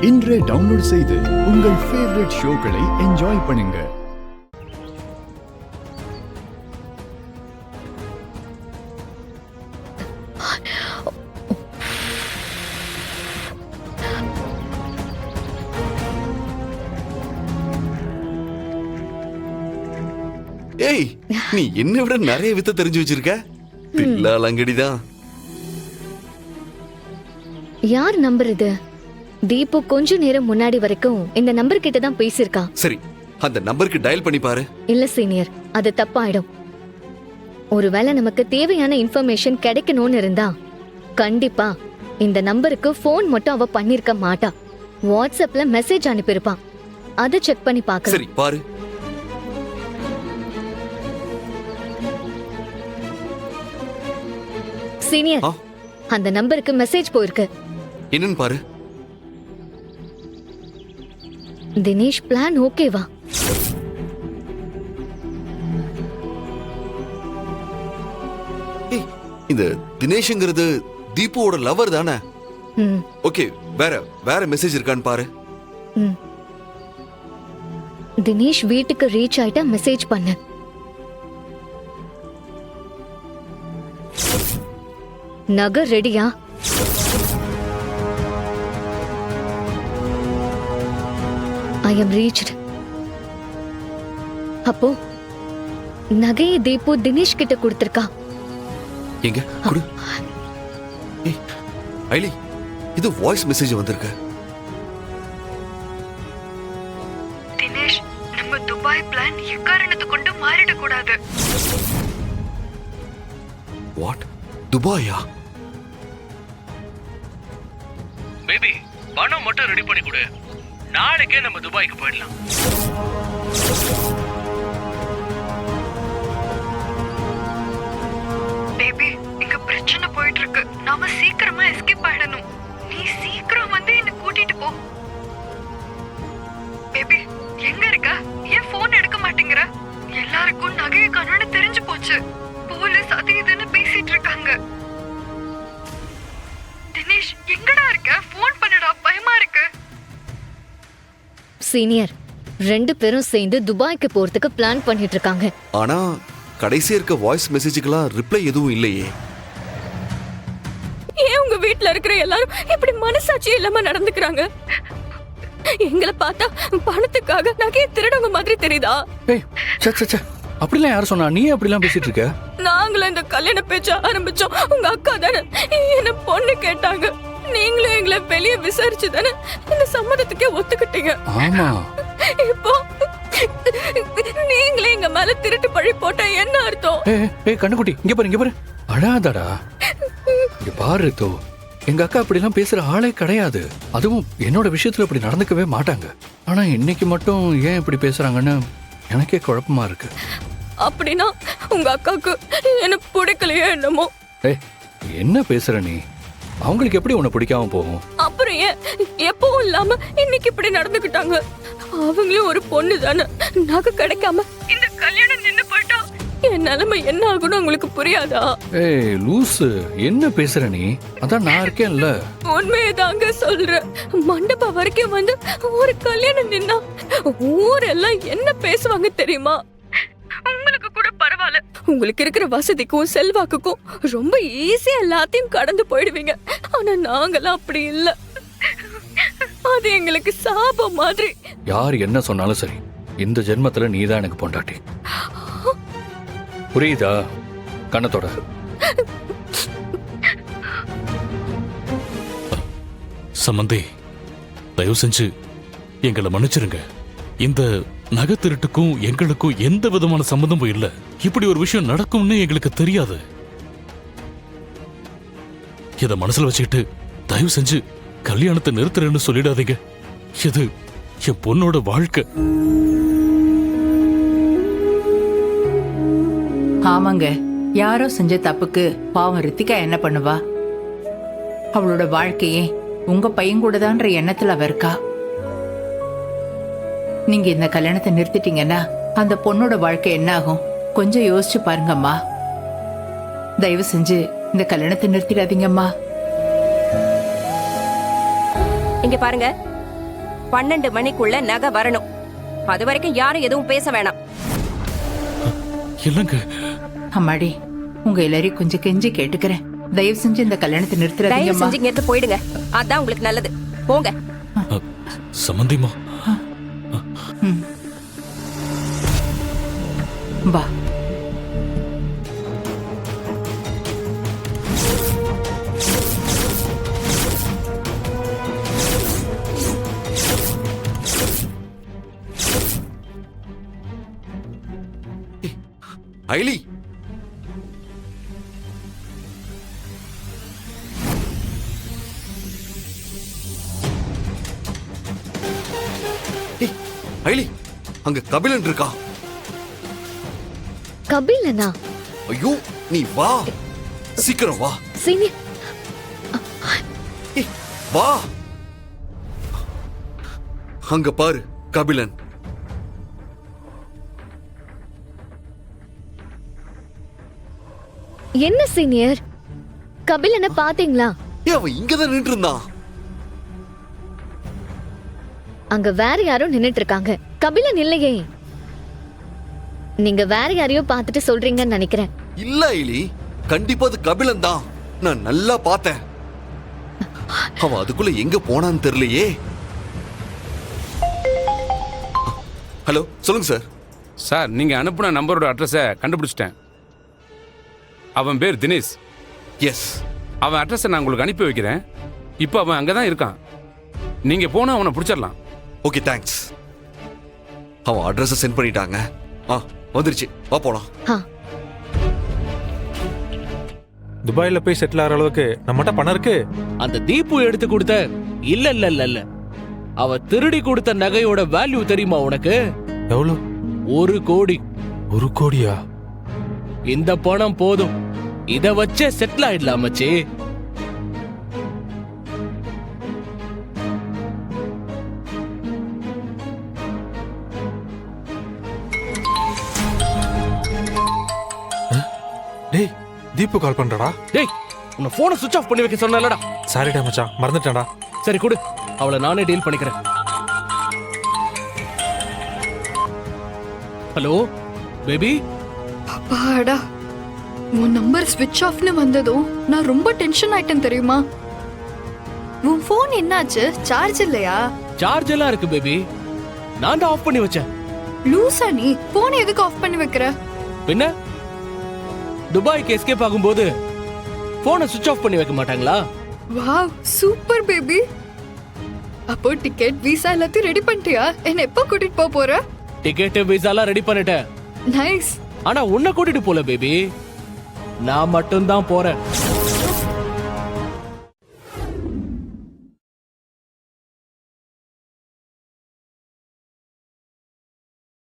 இன்றே டவுன்லோட் செய்து உங்கள் ஃபேவரட் ஷோக்களை என்ஜாய் பண்ணுங்க. ஏய், நீ என்ன விட நிறைய வித்த தெரிஞ்சு வச்சிருக்க. தில்லாலங்கடிதான். யார் நம்பர் இது? தீபு கொஞ்ச நேரம் முன்னாடி வரைக்கும் இந்த நம்பர் கிட்ட தான் பேசியிருக்கா. சரி, அந்த நம்பருக்கு டயல் பண்ணி பாரு. இல்ல சீனியர், அது தப்பாயிடும். ஒருவேளை நமக்கு தேவையான இன்ஃபர்மேஷன் கிடைக்கணும்னு இருந்தா கண்டிப்பா இந்த நம்பருக்கு போன் மட்டும் அவ பண்ணிருக்க மாட்டா. வாட்ஸ்அப்ல மெசேஜ் அனுப்பியிருப்பான். அதை செக் பண்ணி பார்க்கலாம். சரி பாரு. சீனியர், அந்த நம்பருக்கு மெசேஜ் போயிருக்கு. என்னன்னு பாரு. தினேஷ் பிளான் ஓகேவா? இந்த தினேஷ்ங்கிறது தீபுவோட லவர் தானே? ஓகே, வேற மெசேஜ் இருக்கான்னு பாரு. தினேஷ் வீட்டுக்கு ரீச் ஆயிட்டா மெசேஜ் பண்ணு. நகர் ரெடியா? I am reached. அப்போ நகையை தீபு தினேஷ் கிட்ட கொடுத்திருக்கா. எங்க குடு. ஏய் ஐலி, இது வாய்ஸ் மெசேஜ் வந்திருக்கு. தினேஷ், நம்ம துபாய் பிளான் எக்காரணத்தை கொண்டு மாறிட கூடாது. வாட்? துபாயா? பேபி, பணம் மட்டும் ரெடி பண்ணி கொடு. நாளைக்கே நம்ம துபாய்க்கு போயிடலாம். பேபி, இங்க பிரச்சனை போயிட்டு இருக்கு. நாம சீக்கிரமா எஸ்கேப் ஆயிடணும். நீ சீக்கிரம் வந்து என்ன கூட்டிட்டு போ. பேபி, எங்க இருக்க? ஏன் போன் எடுக்க மாட்டேங்கிற? எல்லாருக்கும் நகையை காணோம்னு தெரிஞ்சு போச்சு. போலீஸ் அது இதுன்னு பேசிட்டு இருக்காங்க. தினேஷ், எங்கடா இருக்க? போன் பண்ணுடா, பயமா இருக்கு. சீனியர், ரெண்டு பேரும் சேர்ந்து துபாய்க்கு போறதுக்கு பிளான் பண்ணிட்டு இருக்காங்க. ஆனா கடைசியா இருக்க வாய்ஸ் மெசேஜுக்கெல்லாம் ரிப்ளை எதுவும் இல்லையே. ஏன் உங்க வீட்ல இருக்கிற எல்லாரும் இப்படி மனசாட்சி இல்லாம நடந்துக்கிறாங்க? எங்களை பார்த்தா பணத்துக்காக நகையை திருடவங்க மாதிரி தெரியுதா? ஏய், அப்படிலாம் யார் சொன்னா? நீ அப்படிலாம் பேசிட்டு இருக்க? நாங்களும் இந்த கல்யாண பேச்ச ஆரம்பிச்சோம். உங்க அக்கா தானே என்ன பொண்ணு கேட்டாங்க. நீங்களும் எங்களை வெளியே விசாரிச்சு தானே இந்த சம்மதத்துக்கே ஒத்துக்கிட்டீங்க. ஆமா. இப்போ நீங்களே எங்க மேல திருட்டு பழி போட்டா என்ன அர்த்தம்? ஏய் கண்ணுக்குட்டி, இங்க பாரு. அழாதடா. இங்க பாரு தோ, எங்க அக்கா அப்படிலாம் பேசுற ஆளே கிடையாது. அதுவும் என்னோட விஷயத்துல இப்படி நடந்துக்கவே மாட்டாங்க. ஆனா இன்னைக்கு மட்டும் ஏன் இப்படி பேசுறாங்கன்னு எனக்கே குழப்பமா இருக்கு. அப்படின்னா உங்க அக்காவுக்கு என்ன பிடிக்கலையோ என்னமோ? ஏய், என்ன பேசுற நீ? அவங்களுக்கு எப்படி உன்னை பிடிக்காம போகும்? அப்புறம் ஏன் எப்பவும் இல்லாம இன்னைக்கு இப்படி நடந்துக்கிட்டாங்க? அவங்களும் ஒரு பொண்ணு தானே. நகை கிடைக்காம இந்த கல்யாணம் நின்னு போயிட்டா என் நிலைமை என்ன ஆகும்னு உங்களுக்கு புரியாதா? ஏய் லூசு, என்ன பேசுற நீ? அதான் நான் இருக்கேன்ல. உண்மையதாங்க சொல்றேன். மண்டபம் வரைக்கும் வந்து ஒரு கல்யாணம் நின்னா ஊரெல்லாம் என்ன பேசுவாங்க தெரியுமா? உங்களுக்கு கூட பரவாயில்ல, உங்களுக்கு இருக்கிற வசதிக்கும் செல்வாக்குக்கும் ரொம்ப ஈஸியா எல்லாத்தையும் கடந்து போயிடுவீங்க. ஆனா நாங்கெல்லாம் அப்படி இல்ல. அது எங்களுக்கு சாபம் மாதிரி. யார் என்ன சொன்னாலும் சரி, இந்த ஜென்மத்துல நீதான் எனக்கு பொண்டாட்டி. புரியுதா? கண்ணத்தோட சம்பந்தி, தயவு செஞ்சு எங்களை மன்னிச்சிருங்க. இந்த நகை திருட்டுக்கும் எங்களுக்கும் எந்த விதமான சம்பந்தமும் இல்ல. இப்படி ஒரு விஷயம் நடக்கும்னு எங்களுக்கு தெரியாது. இத மனசுல வச்சுக்கிட்டு தயவு செஞ்சு கல்யாணத்தை நிறுத்துறேன்னு சொல்லிடாதீங்க. இது என் பொண்ணோட வாழ்க்கை. ஆமாங்க, யாரோ செஞ்ச தப்புக்கு பாவம் ரித்திகா என்ன பண்ணுவா? அவளோட வாழ்க்கையே உங்க பையன் கூட தான்ற எண்ணத்துல அவ இருக்கா. நீங்க இந்த கல்யாணத்தை நிறுத்திட்டீங்கன்னா அந்த பொண்ணோட வாழ்க்கை என்ன ஆகும்? கொஞ்சம் யோசிச்சு பாருங்கம்மா. தயவு செஞ்சு இந்த கல்யாணத்தை நிறுத்திடாதீங்கம்மா. இங்க பாருங்க, 12 மணிக்குள்ள நகை வரணும். அது வரைக்கும் யாரும் எதுவும் பேச வேணாம். இல்லங்க, அம்மாடி உங்க எல்லாரையும் கொஞ்சம் கெஞ்சி கேட்டுக்கிறேன். தயவு செஞ்சு இந்த கல்யாணத்தை தயவு நிறுத்துறாதீங்கம்மா. செஞ்சு இங்க இருந்து போயிடுங்க. அதான் உங்களுக்கு நல்லது. போங்க. சம்பந்திமா, ம். வா. ஐலி, ஏய், ஐலி, அங்க கபிலன் இருக்கா? கபிலனா? ஐயோ, நீ வா, சீக்கிரம் வா. சீனியர், ஏய், வா. அங்க பாரு, கபிலன். என்ன சீனியர், கபிலனை பாத்தீங்களா? ஏய், அவன் இங்கதான் நின்று இருந்தான். அங்க வேற யாரோ நின்னுட்டு இருக்காங்க, கபிலன் இல்லையே. நீங்க வேற யாரையோ பார்த்துட்டு சொல்றீங்கன்னு நினைக்கிறேன். இல்ல ஐலி, கண்டிப்பா அது கபிலன் தான். நான் நல்லா பார்த்தேன். அவன் அதுக்குள்ள எங்க போனான்னு தெரியலையே. ஹலோ, சொல்லுங்க சார். சார், நீங்க அனுப்புன நம்பரோட அட்ரஸை கண்டுபிடிச்சிட்டேன். அவன் பேர் தினேஷ். எஸ், அவன் அட்ரஸை நான் உங்களுக்கு அனுப்பி வைக்கிறேன். இப்போ அவன் அங்கே தான் இருக்கான். நீங்க போனா அவனை பிடிச்சிடலாம். Okay, thanks. அவன் அட்ரஸை சென்ட் பண்ணிட்டாங்க. வந்துருச்சு, வா போலாம். துபாயில போய் செட்டில் ஆகிற அளவுக்கு நம்மகிட்ட பணம் இருக்கு. அந்த தீபு எடுத்து கொடுத்த இல்ல இல்ல இல்ல இல்ல அவ திருடி கொடுத்த நகையோட வேல்யூ தெரியுமா உனக்கு? எவ்வளவு? 1 கோடி. 1 கோடியா? இந்த பணம் போதும், இத வச்சே செட்டில் ஆயிடலாம் மச்சி. டேய், தீபு கால் பண்றடா. டேய், உன்னை போனை சுவிட்ச் ஆஃப் பண்ணி வைக்க சொன்னலடா. சாரிடா மச்சான், மறந்துட்டேன்டா. சரி கொடு, அவளை நானே டீல் பண்ணிக்கிறேன். Hello baby. அப்பாடா, உன் நம்பர் ஸ்விட்ச் ஆஃப்னு வந்ததும் நான் ரொம்ப டென்ஷன் ஆயிட்டேன் தெரியுமா? உன் போன் என்னாச்சு? சார்ஜ் இல்லையா? சார்ஜ் எல்லாம் இருக்கு பேபி, நான் தான் ஆஃப் பண்ணி வச்சேன். லூசா நீ? போன் எதுக்கு ஆஃப் பண்ணி வைக்கிற? பின்ன துபாய்க்கு எஸ்கேப் ஆகும்போது போனை சுவிட்ச் ஆஃப் பண்ணி வைக்க மாட்டாங்களா? Wow, super baby. அப்போ டிக்கெட், விசா எல்லாத்தையும் ரெடி பண்ணிட்டியா? என்ன எப்போ கூட்டிட்டு போற? டிக்கெட், விசாலாம் ரெடி பண்ணிட்டேன். நைஸ். ஆனா உன்னை கூட்டிட்டு போல பேபி, நான் மட்டும் தான் போறேன்.